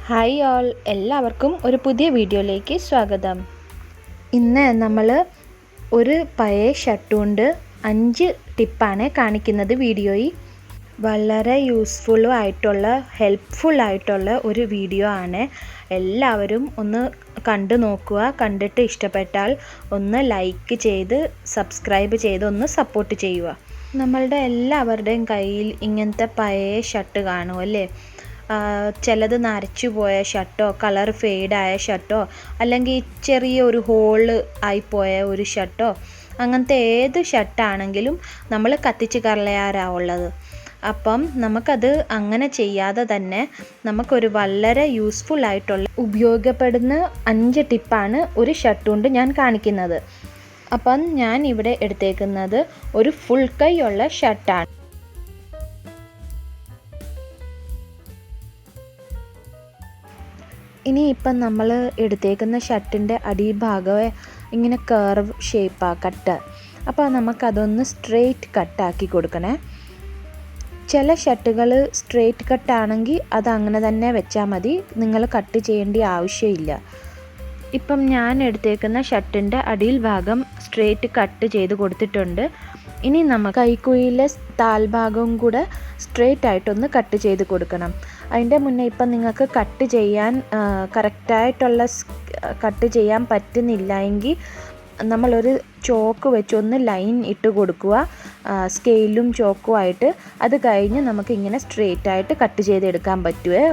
Hi all, എല്ലാവർക്കും ഒരു പുതിയ വീഡിയോയിലേക്ക് സ്വാഗതം. ഇന്ന് നമ്മൾ ഒരു പഴയ ഷർട്ട് കൊണ്ട് 5 ടിപ്പാണ് കാണിക്കുന്നത് വീഡിയോയിൽ. വളരെ യൂസ്ഫുള്ളും ആയിട്ടുള്ള ഹെൽപ്ഫുള്ളായിട്ടുള്ള ഒരു വീഡിയോ ആണ്. എല്ലാവരും ഒന്ന് കണ്ടു നോക്കുക. കണ്ടിട്ട് ഇഷ്ടപ്പെട്ടാൽ ഒന്ന് ലൈക്ക് ചെയ്ത് സബ്സ്ക്രൈബ് ചെയ്ത് ഒന്ന് സപ്പോർട്ട് ചെയ്യുക. നമ്മളുടെ എല്ലാവരുടെയും കയ്യിൽ ഇങ്ങനത്തെ പഴയ ഷർട്ട് കാണും അല്ലേ? ചിലത് നരച്ചു പോയ ഷർട്ടോ, കളർ ഫെയ്ഡായ ഷർട്ടോ, അല്ലെങ്കിൽ ചെറിയൊരു ഹോള് ആയിപ്പോയ ഒരു ഷർട്ടോ, അങ്ങനത്തെ ഏത് ഷർട്ടാണെങ്കിലും നമ്മൾ കത്തിച്ച് കളയാറാവുള്ളത്. അപ്പം നമുക്കത് അങ്ങനെ ചെയ്യാതെ തന്നെ നമുക്കൊരു വളരെ യൂസ്ഫുൾ ആയിട്ടുള്ള ഉപയോഗപ്പെടുന്ന 5 ടിപ്പാണ് ഒരു ഷർട്ട് കൊണ്ട് ഞാൻ കാണിക്കുന്നത്. അപ്പം ഞാൻ ഇവിടെ എടുത്തേക്കുന്നത് ഒരു ഫുൾ കൈയുള്ള ഷർട്ടാണ്. ഇനി ഇപ്പം നമ്മൾ എടുത്തേക്കുന്ന ഷർട്ടിൻ്റെ അടിഭാഗം ഇങ്ങനെ കർവ് ഷേപ്പാണ് കട്ട്. അപ്പോൾ നമുക്കതൊന്ന് സ്ട്രെയിറ്റ് കട്ടാക്കി കൊടുക്കണേ. ചില ഷർട്ടുകൾ സ്ട്രെയിറ്റ് കട്ടാണെങ്കിൽ അത് അങ്ങനെ തന്നെ വെച്ചാൽ മതി, നിങ്ങൾ കട്ട് ചെയ്യേണ്ട ആവശ്യമില്ല. ഇപ്പം ഞാൻ എടുത്തേക്കുന്ന ഷർട്ടിൻ്റെ അടിയിൽ ഭാഗം സ്ട്രെയിറ്റ് കട്ട് ചെയ്ത് കൊടുത്തിട്ടുണ്ട്. ഇനി നമുക്ക് കൈക്കുഴിയിലെ താൽഭാഗവും കൂടെ സ്ട്രെയിറ്റ് ആയിട്ടൊന്ന് കട്ട് ചെയ്ത് കൊടുക്കണം. അതിൻ്റെ മുന്നേ ഇപ്പം നിങ്ങൾക്ക് കട്ട് ചെയ്യാൻ കറക്റ്റായിട്ടുള്ള കട്ട് ചെയ്യാൻ പറ്റുന്നില്ല എങ്കിൽ നമ്മളൊരു ചോക്ക് വെച്ചൊന്ന് ലൈൻ ഇട്ട് കൊടുക്കുക, സ്കെയിലും ചോക്കുമായിട്ട്. അത് കഴിഞ്ഞ് നമുക്കിങ്ങനെ സ്ട്രെയിറ്റ് ആയിട്ട് കട്ട് ചെയ്തെടുക്കാൻ പറ്റുമേ.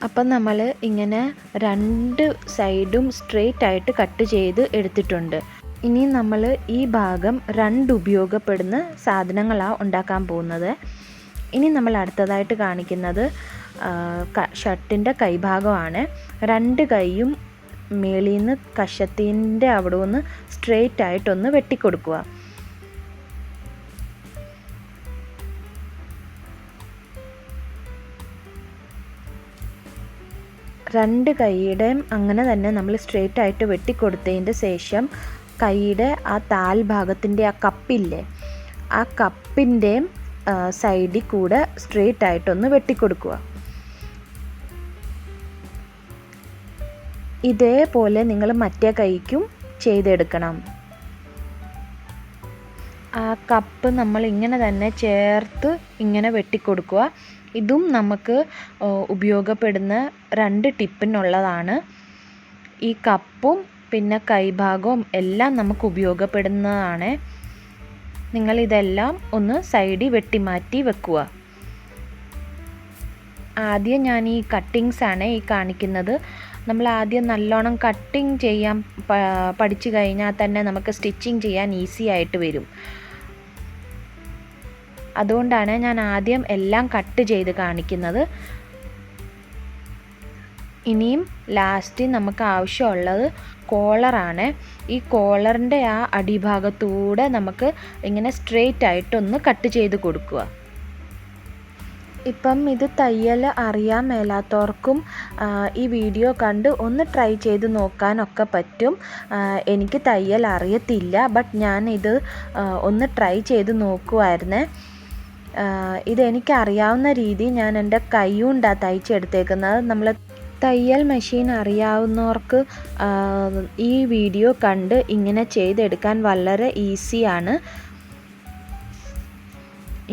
അപ്പം നമ്മൾ ഇങ്ങനെ 2 സൈഡും സ്ട്രെയിറ്റ് ആയിട്ട് കട്ട് ചെയ്ത് എടുത്തിട്ടുണ്ട്. ഇനി നമ്മൾ ഈ ഭാഗം 2 ഉപയോഗപ്പെടുന്ന സാധനങ്ങളാണ് ഉണ്ടാക്കാൻ പോകുന്നത്. ഇനി നമ്മൾ അടുത്തതായിട്ട് കാണിക്കുന്നത് ഷർട്ടിൻ്റെ കൈഭാഗമാണ്. 2 കൈയും മേളിൽ നിന്ന് കഷത്തിൻ്റെ അവിടെ നിന്ന് സ്ട്രെയിറ്റ് ആയിട്ടൊന്ന് വെട്ടിക്കൊടുക്കുക. രണ്ട് കൈയുടെയും അങ്ങനെ തന്നെ നമ്മൾ സ്ട്രെയിറ്റ് ആയിട്ട് വെട്ടിക്കൊടുത്തതിൻ്റെ ശേഷം കൈയുടെ ആ താൽഭാഗത്തിൻ്റെ ആ കപ്പില്ലേ, ആ കപ്പിൻ്റെയും സൈഡിൽ കൂടെ സ്ട്രെയിറ്റ് ആയിട്ടൊന്ന് വെട്ടിക്കൊടുക്കുക. ഇതേപോലെ നിങ്ങൾ മറ്റേ കൈക്കും ചെയ്തെടുക്കണം. ആ കപ്പ് നമ്മൾ ഇങ്ങനെ തന്നെ ചേർത്ത് ഇങ്ങനെ വെട്ടിക്കൊടുക്കുക. ഇതും നമുക്ക് ഉപയോഗപ്പെടുന്ന 2 ടിപ്പിനുള്ളതാണ്. ഈ കപ്പും പിന്നെ കൈഭാഗവും എല്ലാം നമുക്ക് ഉപയോഗപ്പെടുന്നതാണ്. നിങ്ങളിതെല്ലാം ഒന്ന് സൈഡിൽ വെട്ടിമാറ്റി വെക്കുക. ആദ്യം ഞാൻ ഈ കട്ടിങ്സാണ് ഈ കാണിക്കുന്നത്. നമ്മൾ ആദ്യം നല്ലോണം കട്ടിങ് ചെയ്യാൻ പഠിച്ചു കഴിഞ്ഞാൽ തന്നെ നമുക്ക് സ്റ്റിച്ചിങ് ചെയ്യാൻ ഈസി ആയിട്ട് വരും. അതുകൊണ്ടാണ് ഞാൻ ആദ്യം എല്ലാം കട്ട് ചെയ്ത് കാണിക്കുന്നത്. ഇനിയും ലാസ്റ്റ് നമുക്ക് ആവശ്യമുള്ളത് കോളറാണ്. ഈ കോളറിൻ്റെ ആ അടിഭാഗത്തൂടെ നമുക്ക് ഇങ്ങനെ സ്ട്രെയിറ്റ് ആയിട്ടൊന്ന് കട്ട് ചെയ്ത് കൊടുക്കുക. ഇപ്പം ഇത് തയ്യൽ അറിയാൻ മേലാത്തവർക്കും ഈ വീഡിയോ കണ്ട് ഒന്ന് ട്രൈ ചെയ്ത് നോക്കാനൊക്കെ പറ്റും. എനിക്ക് തയ്യൽ അറിയത്തില്ല, ബട്ട് ഞാൻ ഇത് ഒന്ന് ട്രൈ ചെയ്ത് നോക്കുമായിരുന്നേ. ഇതെനിക്കറിയാവുന്ന രീതി ഞാൻ എൻ്റെ കൈ കൊണ്ടാണ് തയ്ച്ചെടുത്തേക്കുന്നത്. നമ്മൾ തയ്യൽ മെഷീൻ അറിയാവുന്നവർക്ക് ഈ വീഡിയോ കണ്ട് ഇങ്ങനെ ചെയ്തെടുക്കാൻ വളരെ ഈസിയാണ്.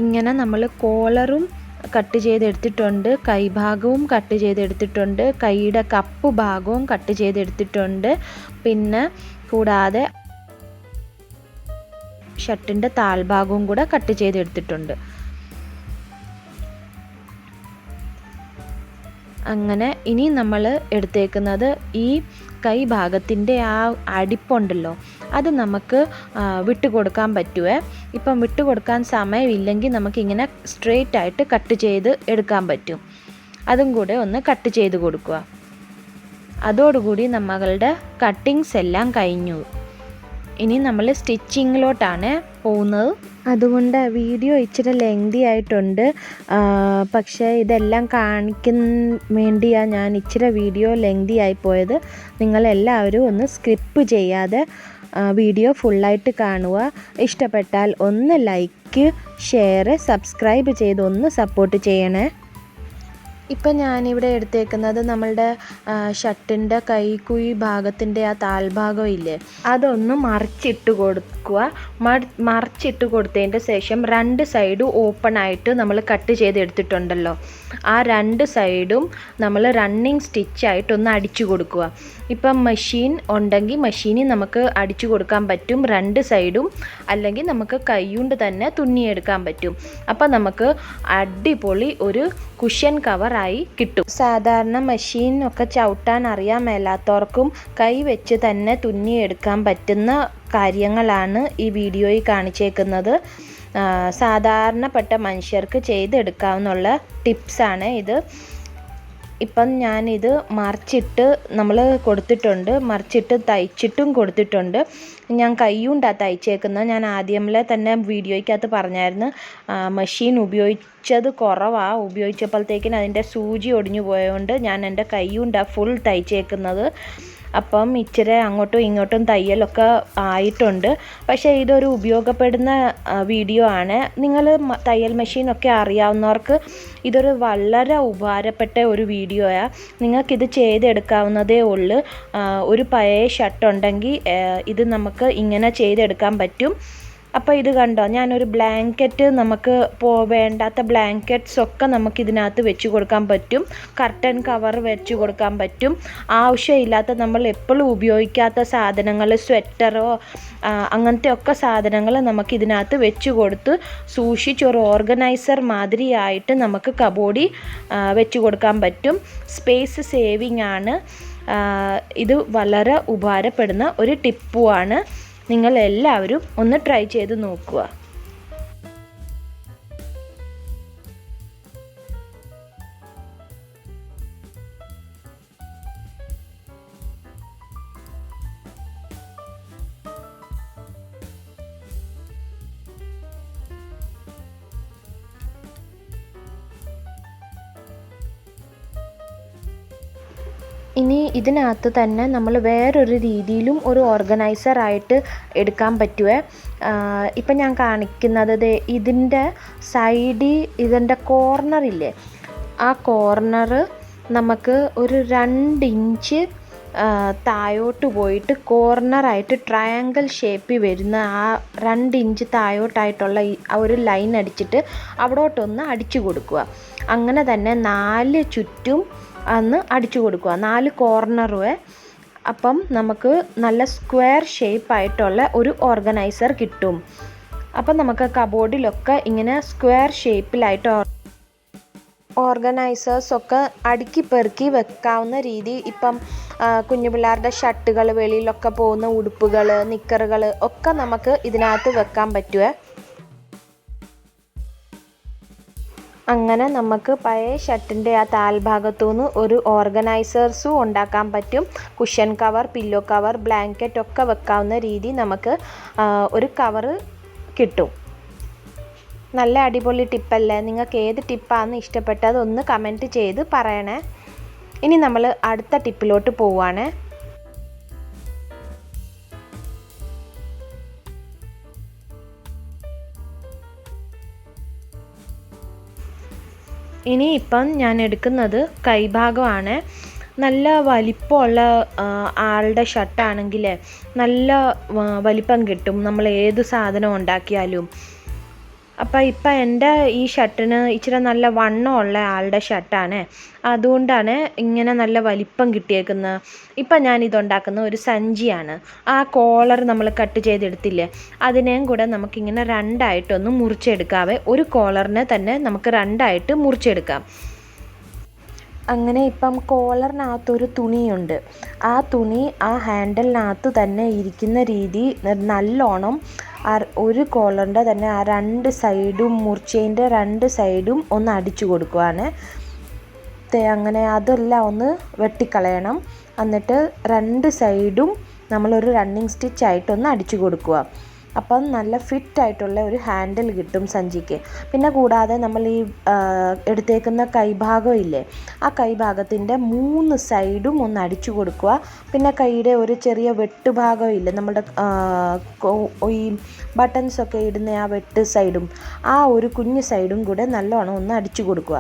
ഇങ്ങനെ നമ്മൾ കോളറും കട്ട് ചെയ്തെടുത്തിട്ടുണ്ട്, കൈഭാഗവും കട്ട് ചെയ്തെടുത്തിട്ടുണ്ട്, കൈയുടെ കപ്പ് ഭാഗവും കട്ട് ചെയ്തെടുത്തിട്ടുണ്ട്. പിന്നെ കൂടാതെ ഷർട്ടിൻ്റെ താൽഭാഗവും കൂടെ കട്ട് ചെയ്തെടുത്തിട്ടുണ്ട്. അങ്ങനെ ഇനി നമ്മൾ എടുത്തേക്കുന്നത് ഈ കൈ ഭാഗത്തിൻ്റെ ആ അടിപ്പുണ്ടല്ലോ, അത് നമുക്ക് വിട്ടുകൊടുക്കാൻ പറ്റുമേ. ഇപ്പം വിട്ടുകൊടുക്കാൻ സമയമില്ലെങ്കിൽ നമുക്കിങ്ങനെ സ്ട്രെയിറ്റ് ആയിട്ട് കട്ട് ചെയ്ത് എടുക്കാൻ പറ്റും. അതും കൂടെ ഒന്ന് കട്ട് ചെയ്ത് കൊടുക്കുക. അതോടുകൂടി നമ്മളുടെ കട്ടിങ്സ് എല്ലാം കഴിഞ്ഞു. ഇനി നമ്മൾ സ്റ്റിച്ചിങ്ങിലോട്ടാണ് പോകുന്നത്. അതുകൊണ്ട് വീഡിയോ ഇച്ചിരി ലെങ്തി ആയിട്ടുണ്ട്. പക്ഷേ ഇതെല്ലാം കാണിക്കാൻ വേണ്ടിയാണ് ഞാൻ ഇച്ചിരി വീഡിയോ ലെങ്തി ആയിപ്പോയത്. നിങ്ങളെല്ലാവരും ഒന്ന് സ്കിപ്പ് ചെയ്യാതെ വീഡിയോ ഫുള്ളായിട്ട് കാണുക. ഇഷ്ടപ്പെട്ടാൽ ഒന്ന് ലൈക്ക്, ഷെയർ, സബ്സ്ക്രൈബ് ചെയ്ത് ഒന്ന് സപ്പോർട്ട് ചെയ്യണേ. ഇപ്പം ഞാനിവിടെ എടുത്തേക്കുന്നത് നമ്മളുടെ ഷർട്ടിൻ്റെ കൈക്കുഴി ഭാഗത്തിൻ്റെ ആ താഴ്ഭാഗം ഇല്ലേ, അതൊന്ന് മറിച്ചിട്ട് കൊടുക്കുക. മറിച്ചിട്ട് കൊടുത്തതിൻ്റെ ശേഷം 2 സൈഡും ഓപ്പൺ ആയിട്ട് നമ്മൾ കട്ട് ചെയ്തെടുത്തിട്ടുണ്ടല്ലോ, ആ 2 സൈഡും നമ്മൾ റണ്ണിങ് സ്റ്റിച്ചായിട്ടൊന്ന് അടിച്ചു കൊടുക്കുക. ഇപ്പം മെഷീൻ ഉണ്ടെങ്കിൽ മെഷീനിൽ നമുക്ക് അടിച്ചു കൊടുക്കാൻ പറ്റും 2 സൈഡും, അല്ലെങ്കിൽ നമുക്ക് കൈകൊണ്ട് തന്നെ തുന്നിയെടുക്കാൻ പറ്റും. അപ്പം നമുക്ക് അടിപൊളി ഒരു കുഷ്യൻ കവറായി കിട്ടും. സാധാരണ മെഷീനൊക്കെ ചവിട്ടാൻ അറിയാൻ മേലാത്തവർക്കും കൈ വെച്ച് തന്നെ തുന്നിയെടുക്കാൻ പറ്റുന്ന കാര്യങ്ങളാണ് ഈ വീഡിയോയിൽ കാണിച്ചേക്കുന്നത്. സാധാരണപ്പെട്ട മനുഷ്യർക്ക് ചെയ്തെടുക്കാവുന്ന ടിപ്സാണ് ഇത്. ഇപ്പം ഞാനിത് മറിച്ചിട്ട് നമ്മൾ കൊടുത്തിട്ടുണ്ട്, മറിച്ചിട്ട് തയ്ച്ചിട്ടും കൊടുത്തിട്ടുണ്ട്. ഞാൻ കൈകൊണ്ടാണ് തയ്ച്ചേക്കുന്നത്. ഞാൻ ആദ്യമേ തന്നെ വീഡിയോയ്ക്കകത്ത് പറഞ്ഞായിരുന്നു, മെഷീൻ ഉപയോഗിച്ചത് കുറവാണ്. ഉപയോഗിച്ചപ്പോഴത്തേക്കിന് അതിൻ്റെ സൂചി ഒടിഞ്ഞു പോയതുകൊണ്ട് ഞാൻ എൻ്റെ കൈകൊണ്ടാണ് ഫുൾ തയ്ച്ചേക്കുന്നത്. അപ്പം ഇച്ചിരി അങ്ങോട്ടും ഇങ്ങോട്ടും തയ്യലൊക്കെ ആയിട്ടുണ്ട്. പക്ഷേ ഇതൊരു ഉപയോഗപ്പെടുന്ന വീഡിയോ ആണ്. നിങ്ങൾ തയ്യൽ മെഷീനൊക്കെ അറിയാവുന്നവർക്ക് ഇതൊരു വളരെ ഉപകാരപ്പെട്ട ഒരു വീഡിയോയാണ്. നിങ്ങൾക്കിത് ചെയ്തെടുക്കാവുന്നതേ ഉള്ളൂ. ഒരു പഴയ ഷർട്ടുണ്ടെങ്കിൽ ഇത് നമുക്ക് ഇങ്ങനെ ചെയ്തെടുക്കാൻ പറ്റും. അപ്പോൾ ഇത് കണ്ടോ, ഞാനൊരു ബ്ലാങ്കറ്റ്, നമുക്ക് വേണ്ടാത്ത ബ്ലാങ്കറ്റ്സൊക്കെ നമുക്കിതിനകത്ത് വെച്ച് കൊടുക്കാൻ പറ്റും. കർട്ടൻ കവർ വെച്ച് കൊടുക്കാൻ പറ്റും. ആവശ്യമില്ലാത്ത നമ്മൾ എപ്പോഴും ഉപയോഗിക്കാത്ത സാധനങ്ങൾ, സ്വെറ്ററോ അങ്ങനത്തെ ഒക്കെ സാധനങ്ങൾ നമുക്കിതിനകത്ത് വെച്ച് കൊടുത്ത് സൂക്ഷിച്ചൊരു ഓർഗനൈസർ മാതിരിയായിട്ട് നമുക്ക് കബോർഡിൽ വെച്ച് കൊടുക്കാൻ പറ്റും. സ്പേസ് സേവിങ് ആണ്. ഇത് വളരെ ഉപകാരപ്പെടുന്ന ഒരു ടിപ്പുമാണ്. നിങ്ങളെല്ലാവരും ഒന്ന് ട്രൈ ചെയ്ത് നോക്കുക. ഇനി ഇതിനകത്ത് തന്നെ നമ്മൾ വേറൊരു രീതിയിലും ഒരു ഓർഗനൈസറായിട്ട് എടുക്കാൻ പറ്റുമേ. ഇപ്പം ഞാൻ കാണിക്കുന്നത് ഇതിൻ്റെ സൈഡിൽ, ഇതിൻ്റെ കോർണറില്ലേ, ആ കോർണർ നമുക്ക് ഒരു 2 ഇഞ്ച് താഴോട്ട് പോയിട്ട് കോർണറായിട്ട് ട്രയാങ്കിൾ ഷേപ്പിൽ വരുന്ന ആ 2 ഇഞ്ച് താഴോട്ടായിട്ടുള്ള ആ ഒരു ലൈൻ അടിച്ചിട്ട് അവിടോട്ടൊന്ന് അടിച്ചു കൊടുക്കുക. അങ്ങനെ തന്നെ 4 ചുറ്റും അന്ന് അടിച്ചു കൊടുക്കുക, 4 കോർണറും. അപ്പം നമുക്ക് നല്ല സ്ക്വയർ ഷേപ്പായിട്ടുള്ള ഒരു ഓർഗനൈസർ കിട്ടും. അപ്പം നമുക്ക് കബോർഡിലൊക്കെ ഇങ്ങനെ സ്ക്വയർ ഷേപ്പിലായിട്ട് ഓർഗനൈസേഴ്സൊക്കെ അടുക്കി പെറുക്കി വെക്കാവുന്ന രീതി. ഇപ്പം കുഞ്ഞു പിള്ളേരുടെ ഷർട്ടുകൾ, വെളിയിലൊക്കെ പോകുന്ന ഉടുപ്പുകൾ, നിക്കറുകൾ ഒക്കെ നമുക്ക് ഇതിനകത്ത് വെക്കാൻ പറ്റുമേ. അങ്ങനെ നമുക്ക് പഴയ ഷർട്ടിൻ്റെ ആ താഴ്ഭാഗത്തുനിന്ന് ഒരു ഓർഗനൈസേഴ്സും ഉണ്ടാക്കാൻ പറ്റും. Cushion cover, pillow cover, blanket ഒക്കെ വെക്കാവുന്ന രീതി നമുക്ക് ഒരു കവറ് കിട്ടും. നല്ല അടിപൊളി ടിപ്പല്ലേ? നിങ്ങൾക്ക് ഏത് ടിപ്പാണ് ഇഷ്ടപ്പെട്ടത് ഒന്ന് കമൻറ്റ് ചെയ്ത് പറയണേ. ഇനി നമ്മൾ അടുത്ത ടിപ്പിലോട്ട് പോവുകയാണ്. ഇനി ഇപ്പം ഞാൻ എടുക്കുന്നത് കൈഭാഗമാണ്. നല്ല വലിപ്പമുള്ള ആളുടെ ഷർട്ടാണെങ്കിൽ നല്ല വലിപ്പം കിട്ടും നമ്മൾ ഏത് സാധനം ഉണ്ടാക്കിയാലും. അപ്പോൾ ഇപ്പം എൻ്റെ ഈ ഷർട്ടിന് ഇച്ചിരി നല്ല വണ്ണമുള്ള ആളുടെ ഷർട്ടാണ്, അതുകൊണ്ടാണ് ഇങ്ങനെ നല്ല വലിപ്പം കിട്ടിയേക്കുന്നത്. ഇപ്പം ഞാനിതുണ്ടാക്കുന്ന ഒരു സഞ്ചിയാണ്. ആ കോളർ നമ്മൾ കട്ട് ചെയ്തെടുത്തില്ലേ, അതിനെയും കൂടെ നമുക്കിങ്ങനെ 2ആയിട്ടൊന്ന് മുറിച്ചെടുക്കാവേ. ഒരു കോളറിനെ തന്നെ നമുക്ക് 2ആയിട്ട് മുറിച്ചെടുക്കാം. അങ്ങനെ ഇപ്പം കോളറിനകത്തൊരു തുണിയുണ്ട്. ആ തുണി ആ ഹാൻഡിലിനകത്ത് തന്നെ ഇരിക്കുന്ന രീതി നല്ലോണം ഒരു കോളറിൻ്റെ തന്നെ ആ 2 സൈഡും മുറിച്ചതിൻ്റെ 2 സൈഡും ഒന്ന് അടിച്ചു കൊടുക്കുവാണ്. അങ്ങനെ അതെല്ലാം ഒന്ന് വെട്ടിക്കളയണം. എന്നിട്ട് 2 സൈഡും നമ്മളൊരു റണ്ണിങ് സ്റ്റിച്ചായിട്ടൊന്ന് അടിച്ചു കൊടുക്കുക. അപ്പം നല്ല ഫിറ്റായിട്ടുള്ള ഒരു ഹാൻഡിൽ കിട്ടും സഞ്ചിക്ക്. പിന്നെ കൂടാതെ നമ്മൾ ഈ എടുത്തേക്കുന്ന കൈഭാഗം ഇല്ലേ, ആ കൈഭാഗത്തിൻ്റെ 3 സൈഡും ഒന്ന് അടിച്ചു കൊടുക്കുക. പിന്നെ കൈയുടെ ഒരു ചെറിയ വെട്ടുഭാഗം ഇല്ലേ, നമ്മുടെ ഈ ബട്ടൺസൊക്കെ ഇടുന്ന ആ വെട്ട് സൈഡും, ആ ഒരു കുഞ്ഞു സൈഡും കൂടെ നല്ലോണം ഒന്ന് അടിച്ചു കൊടുക്കുക.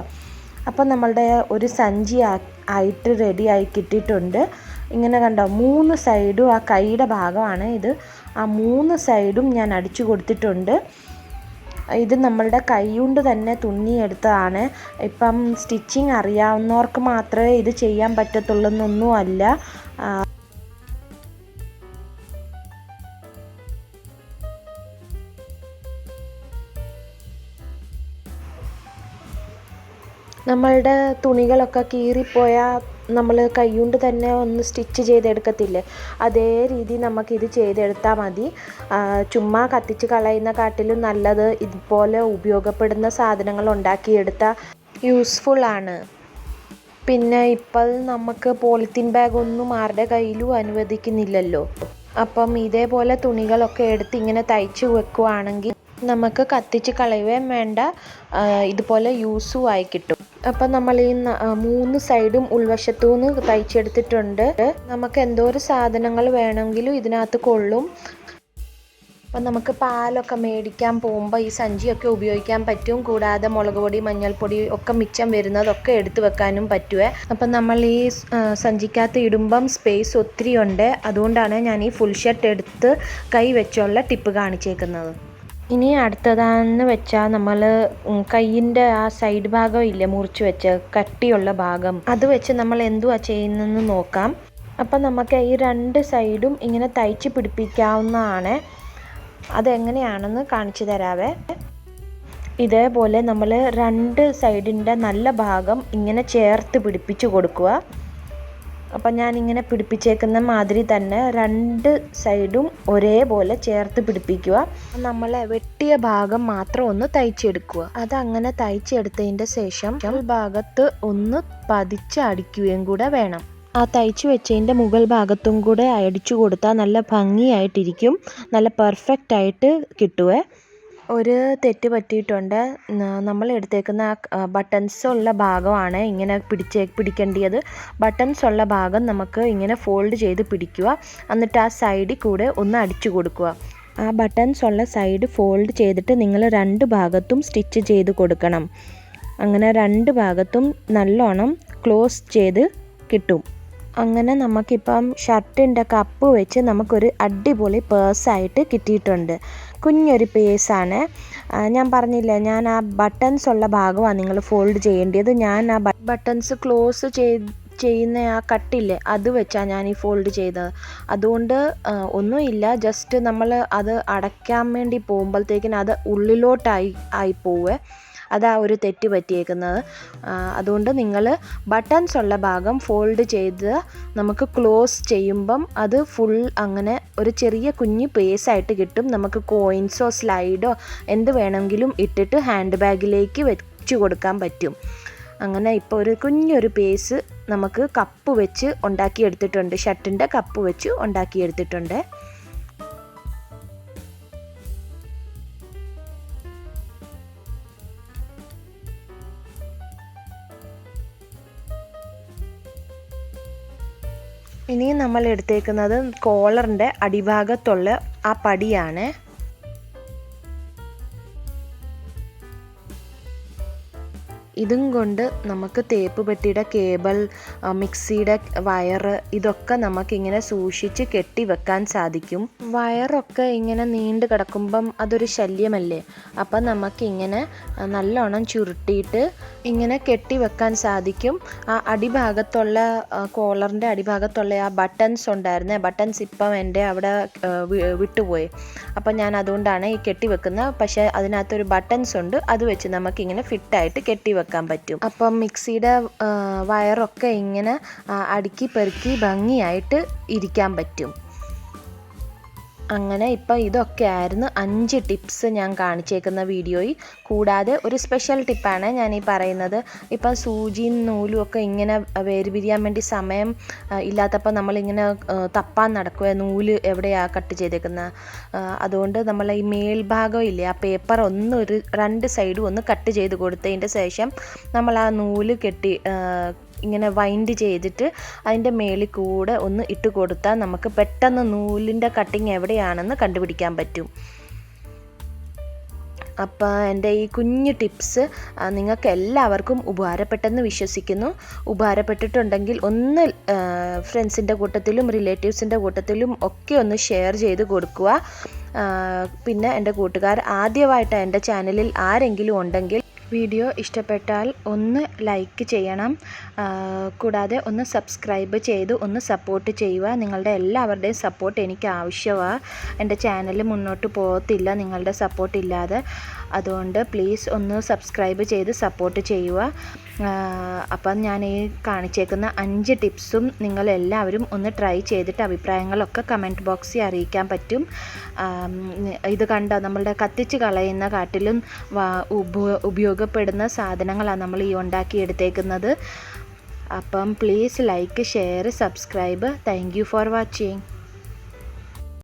അപ്പം നമ്മളുടെ ഒരു സഞ്ചി ആയിട്ട് റെഡി ആയി കിട്ടിയിട്ടുണ്ട്. ഇങ്ങനെ കണ്ടോ, 3 സൈഡും ആ കൈയുടെ ഭാഗമാണ് ഇത്. ആ 3 സൈഡും ഞാൻ അടിച്ചു കൊടുത്തിട്ടുണ്ട്. ഇത് നമ്മളുടെ കൈ കൊണ്ട് തന്നെ തുന്നിയെടുത്തതാണ്. ഇപ്പം സ്റ്റിച്ചിങ് അറിയാവുന്നവർക്ക് മാത്രമേ ഇത് ചെയ്യാൻ പറ്റത്തുള്ളൂ എന്നൊന്നും അല്ല. നമ്മളുടെ തുണികളൊക്കെ കീറിപ്പോയാൽ നമ്മൾ കൈകൊണ്ട് തന്നെ ഒന്ന് സ്റ്റിച്ച് ചെയ്തെടുക്കത്തില്ലേ, അതേ രീതി നമുക്കിത് ചെയ്തെടുത്താൽ മതി. ചുമ്മാ കത്തിച്ച് കളയുന്നതിനെക്കാട്ടിലും നല്ലത് ഇതുപോലെ ഉപയോഗപ്പെടുന്ന സാധനങ്ങൾ ഉണ്ടാക്കിയെടുത്താൽ യൂസ്ഫുള്ളാണ്. പിന്നെ ഇപ്പോൾ നമുക്ക് പോളിത്തീൻ ബാഗൊന്നും ആരുടെ കയ്യിലും അനുവദിക്കുന്നില്ലല്ലോ. അപ്പം ഇതേപോലെ തുണികളൊക്കെ എടുത്ത് ഇങ്ങനെ തയ്ച്ച് വെക്കുവാണെങ്കിൽ നമുക്ക് കത്തിച്ച് കളയുകയും വേണ്ട, ഇതുപോലെ യൂസും ആയി കിട്ടും. അപ്പം നമ്മൾ ഈ 3 സൈഡും ഉൾവശത്തു നിന്ന് തയ്ച്ചെടുത്തിട്ടുണ്ട്. നമുക്ക് എന്തോരം സാധനങ്ങൾ വേണമെങ്കിലും ഇതിനകത്ത് കൊള്ളും. അപ്പം നമുക്ക് പാലൊക്കെ മേടിക്കാൻ പോകുമ്പോൾ ഈ സഞ്ചിയൊക്കെ ഉപയോഗിക്കാൻ പറ്റും. കൂടാതെ മുളക് പൊടി, മഞ്ഞൾപ്പൊടി ഒക്കെ മിച്ചം വരുന്നതൊക്കെ എടുത്തു വെക്കാനും പറ്റുമേ. അപ്പം നമ്മൾ ഈ സഞ്ചിക്കകത്ത് ഇടുമ്പം സ്പേസ് ഒത്തിരി ഉണ്ട്. അതുകൊണ്ടാണ് ഞാൻ ഈ ഫുൾ ഷർട്ട് എടുത്ത് കൈ വെച്ചുള്ള ടിപ്പ് കാണിച്ചേക്കുന്നത്. ഇനി അടുത്തതാണെന്ന് വെച്ചാൽ നമ്മൾ കയ്യിൻ്റെ ആ സൈഡ് ഭാഗം ഇല്ലേ, മുറിച്ച് വെച്ച് കട്ടിയുള്ള ഭാഗം, അത് വെച്ച് നമ്മൾ എന്തുവാ ചെയ്യുന്നതെന്ന് നോക്കാം. അപ്പം നമുക്ക് ഈ 2 സൈഡും ഇങ്ങനെ തയ്ച്ച് പിടിപ്പിക്കാവുന്നതാണ്. അതെങ്ങനെയാണെന്ന് കാണിച്ചു തരാവേ. ഇതേപോലെ നമ്മൾ 2 സൈഡിൻ്റെ നല്ല ഭാഗം ഇങ്ങനെ ചേർത്ത് പിടിപ്പിച്ച് കൊടുക്കുക. അപ്പം ഞാനിങ്ങനെ പിടിപ്പിച്ചേക്കുന്ന മാതിരി തന്നെ 2 സൈഡും ഒരേപോലെ ചേർത്ത് പിടിപ്പിക്കുക. നമ്മൾ വെട്ടിയ ഭാഗം മാത്രം ഒന്ന് തയ്ച്ചെടുക്കുക. അതങ്ങനെ തയ്ച്ചെടുത്തതിൻ്റെ ശേഷം ഭാഗത്ത് ഒന്ന് പതിച്ച് അടിക്കുകയും കൂടെ വേണം. ആ തയ്ച്ച് വെച്ചതിൻ്റെ മുകൾ ഭാഗത്തും കൂടെ അടിച്ചു കൊടുത്താൽ നല്ല ഭംഗിയായിട്ടിരിക്കും, നല്ല പെർഫെക്റ്റ് ആയിട്ട് കിട്ടുവേ. ഒരു തെറ്റ് പറ്റിയിട്ടുണ്ട്. നമ്മൾ എടുത്തേക്കുന്ന ബട്ടൺസ് ഉള്ള ഭാഗമാണ് ഇങ്ങനെ പിടിക്കേണ്ടത്. ബട്ടൺസ് ഉള്ള ഭാഗം നമുക്ക് ഇങ്ങനെ ഫോൾഡ് ചെയ്ത് പിടിക്കുക. എന്നിട്ട് ആ സൈഡിൽ കൂടെ ഒന്ന് അടിച്ചു കൊടുക്കുക. ആ ബട്ടൺസ് ഉള്ള സൈഡ് ഫോൾഡ് ചെയ്തിട്ട് നിങ്ങൾ 2 ഭാഗത്തും സ്റ്റിച്ച് ചെയ്ത് കൊടുക്കണം. അങ്ങനെ 2 ഭാഗത്തും നല്ലോണം ക്ലോസ് ചെയ്ത് കിട്ടും. അങ്ങനെ നമുക്കിപ്പം ഷർട്ടിൻ്റെ കപ്പ് വെച്ച് നമുക്കൊരു അടിപൊളി പേഴ്സായിട്ട് കിട്ടിയിട്ടുണ്ട്. കുഞ്ഞൊരു പേഴ്സാണ്. ഞാൻ പറഞ്ഞില്ലേ, ഞാൻ ആ ബട്ടൺസ് ഉള്ള ഭാഗമാണ് നിങ്ങൾ ഫോൾഡ് ചെയ്യേണ്ടത്. ഞാൻ ആ ബട്ടൺസ് ക്ലോസ് ചെയ്യുന്ന ആ കട്ടില്ലേ, അത് വെച്ചാണ് ഞാൻ ഈ ഫോൾഡ് ചെയ്തത്. അതുകൊണ്ട് ഒന്നുമില്ല, ജസ്റ്റ് നമ്മൾ അത് അടയ്ക്കാൻ വേണ്ടി പോകുമ്പോഴത്തേക്കിന് അത് ഉള്ളിലോട്ടായി പോവേ. അതാ ഒരു തെറ്റ് പറ്റിയേക്കുന്നത്. അതുകൊണ്ട് നിങ്ങൾ ബട്ടൺസ് ഉള്ള ഭാഗം ഫോൾഡ് ചെയ്ത് നമുക്ക് ക്ലോസ് ചെയ്യുമ്പം അത് ഫുൾ അങ്ങനെ ഒരു ചെറിയ കുഞ്ഞ് പേസായിട്ട് കിട്ടും. നമുക്ക് കോയിൻസോ സ്ലൈഡോ എന്ത് വേണമെങ്കിലും ഇട്ടിട്ട് ഹാൻഡ് ബാഗിലേക്ക് വെച്ച് കൊടുക്കാൻ പറ്റും. അങ്ങനെ ഇപ്പോൾ ഒരു കുഞ്ഞൊരു പേസ് നമുക്ക് കപ്പ് വെച്ച് ഉണ്ടാക്കിയെടുത്തിട്ടുണ്ട്. ഷർട്ടിൻ്റെ കപ്പ് വെച്ച് ഉണ്ടാക്കിയെടുത്തിട്ടുണ്ട്. ഇനി നമ്മൾ എടുത്തേക്കുന്നത് കോളറിൻ്റെ അടിഭാഗത്തുള്ള ആ പടിയാണ്. ഇതും കൊണ്ട് നമുക്ക് തേപ്പ് പെട്ടിയുടെ കേബിൾ, മിക്സിയുടെ വയറ്, ഇതൊക്കെ നമുക്കിങ്ങനെ സൂക്ഷിച്ച് കെട്ടി വെക്കാൻ സാധിക്കും. വയറൊക്കെ ഇങ്ങനെ നീണ്ട് കിടക്കുമ്പം അതൊരു ശല്യമല്ലേ. അപ്പം നമുക്കിങ്ങനെ നല്ലോണം ചുരുട്ടിയിട്ട് ഇങ്ങനെ കെട്ടി വെക്കാൻ സാധിക്കും. ആ അടിഭാഗത്തുള്ള കോളറിൻ്റെ അടിഭാഗത്തുള്ള ആ ബട്ടൺസ് ഉണ്ടായിരുന്നേ, ബട്ടൺസ് ഇപ്പം എൻ്റെ അവിടെ വിട്ടുപോയി. അപ്പം ഞാൻ അതുകൊണ്ടാണ് ഈ കെട്ടി വെക്കുന്നത്. പക്ഷേ അതിനകത്തൊരു ബട്ടൺസ് ഉണ്ട്, അത് വെച്ച് നമുക്കിങ്ങനെ ഫിറ്റായിട്ട് കെട്ടി വെക്കാൻ പറ്റും. അപ്പം മിക്സിയുടെ വയറൊക്കെ ഇങ്ങനെ അടുക്കി പെറുക്കി ഭംഗിയായിട്ട് ഇരിക്കാൻ പറ്റും. അങ്ങനെ ഇപ്പം ഇതൊക്കെയായിരുന്നു 5 ടിപ്സ് ഞാൻ കാണിച്ചേക്കുന്ന വീഡിയോയിൽ. കൂടാതെ ഒരു സ്പെഷ്യൽ ടിപ്പാണ് ഞാൻ ഈ പറയുന്നത്. ഇപ്പം സൂചിയും നൂലും ഒക്കെ ഇങ്ങനെ വേർപിരിയാൻ വേണ്ടി സമയം ഇല്ലാത്തപ്പോൾ നമ്മളിങ്ങനെ തപ്പാൻ നടക്കുക, നൂല് എവിടെയാണ് കട്ട് ചെയ്തേക്കുന്നത്. അതുകൊണ്ട് നമ്മൾ ഈ മേൽഭാഗം ഇല്ലേ, ആ പേപ്പർ ഒന്ന് ഒരു 2 സൈഡും ഒന്ന് കട്ട് ചെയ്ത് കൊടുത്തതിൻ്റെ ശേഷം നമ്മൾ ആ നൂല് കെട്ടി ഇങ്ങനെ വൈൻഡ് ചെയ്തിട്ട് അതിൻ്റെ മേളിൽ കൂടെ ഒന്ന് ഇട്ട് കൊടുത്താൽ നമുക്ക് പെട്ടെന്ന് നൂലിൻ്റെ കട്ടിങ് എവിടെയാണെന്ന് കണ്ടുപിടിക്കാൻ പറ്റും. അപ്പോൾ എൻ്റെ ഈ കുഞ്ഞു ടിപ്സ് നിങ്ങൾക്ക് എല്ലാവർക്കും ഉപകാരപ്പെട്ടെന്ന് വിശ്വസിക്കുന്നു. ഉപകാരപ്പെട്ടിട്ടുണ്ടെങ്കിൽ ഒന്ന് ഫ്രണ്ട്സിൻ്റെ കൂട്ടത്തിലും റിലേറ്റീവ്സിൻ്റെ കൂട്ടത്തിലും ഒക്കെ ഒന്ന് ഷെയർ ചെയ്ത് കൊടുക്കുക. പിന്നെ എൻ്റെ കൂട്ടുകാർ ആദ്യമായിട്ട് എൻ്റെ ചാനലിൽ ആരെങ്കിലും ഉണ്ടെങ്കിൽ വീഡിയോ ഇഷ്ടപ്പെട്ടാൽ ഒന്ന് ലൈക്ക് ചെയ്യണം. കൂടാതെ ഒന്ന് സബ്സ്ക്രൈബ് ചെയ്ത് ഒന്ന് സപ്പോർട്ട് ചെയ്യുക. നിങ്ങളുടെ എല്ലാവരുടെയും സപ്പോർട്ട് എനിക്ക് ആവശ്യമാണ്. എൻ്റെ ചാനൽ മുന്നോട്ട് പോകത്തില്ല നിങ്ങളുടെ സപ്പോർട്ട് ഇല്ലാതെ. അതുകൊണ്ട് പ്ലീസ് ഒന്ന് സബ്സ്ക്രൈബ് ചെയ്ത് സപ്പോർട്ട് ചെയ്യുക. അപ്പം ഞാൻ ഈ കാണിച്ചേക്കുന്ന 5 ടിപ്സും നിങ്ങളെല്ലാവരും ഒന്ന് ട്രൈ ചെയ്തിട്ട് അഭിപ്രായങ്ങളൊക്കെ കമൻറ്റ് ബോക്സിൽ അറിയിക്കാൻ പറ്റും. ഇത് കണ്ടോ, നമ്മളുടെ കത്തിച്ച് കളയുന്ന കാട്ടിലും ഉപയോഗപ്പെടുന്ന സാധനങ്ങളാണ് നമ്മൾ ഈ ഉണ്ടാക്കിയെടുത്തേക്കുന്നത്. അപ്പം please like, share, subscribe. Thank you for watching.